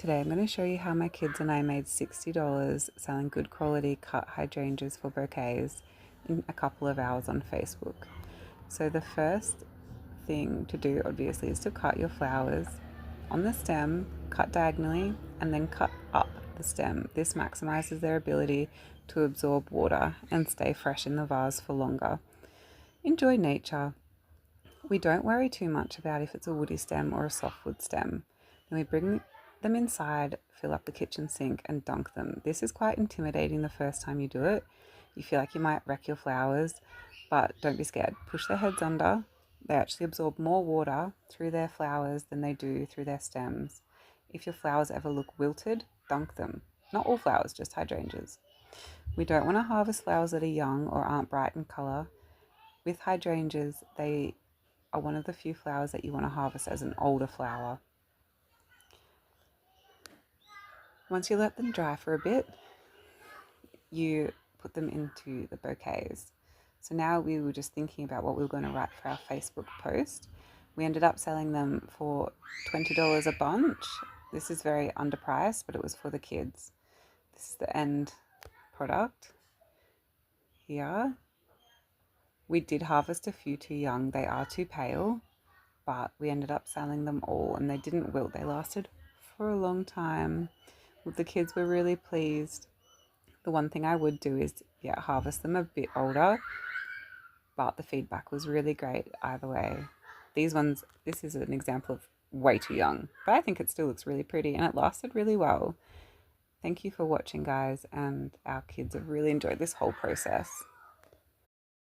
Today I'm going to show you how my kids and I made $60 selling good quality cut hydrangeas for bouquets in a couple of hours on Facebook. So the first thing to do obviously is to cut your flowers on the stem, cut diagonally, and then cut up the stem. This maximizes their ability to absorb water and stay fresh in the vase for longer. Enjoy nature. We don't worry too much about if it's a woody stem or a softwood stem. Then we bring them inside, fill up the kitchen sink and dunk them. This is quite intimidating the first time you do it. You feel like you might wreck your flowers, but don't be scared. Push their heads under. They actually absorb more water through their flowers than they do through their stems. If your flowers ever look wilted, dunk them. Not all flowers, just hydrangeas. We don't want to harvest flowers that are young or aren't bright in colour. With hydrangeas, they are one of the few flowers that you want to harvest as an older flower. Once you let them dry for a bit, you put them into the bouquets. So now we were just thinking about what we were going to write for our Facebook post. We ended up selling them for $20 a bunch. This is very underpriced, but it was for the kids. This is the end product here. We did harvest a few too young. They are too pale, but we ended up selling them all and they didn't wilt. They lasted for a long time. The kids were really pleased. The one thing I would do is, harvest them a bit older, but the feedback was really great either way. This is an example of way too young, but I think it still looks really pretty and it lasted really well. Thank you for watching, guys, and our kids have really enjoyed this whole process.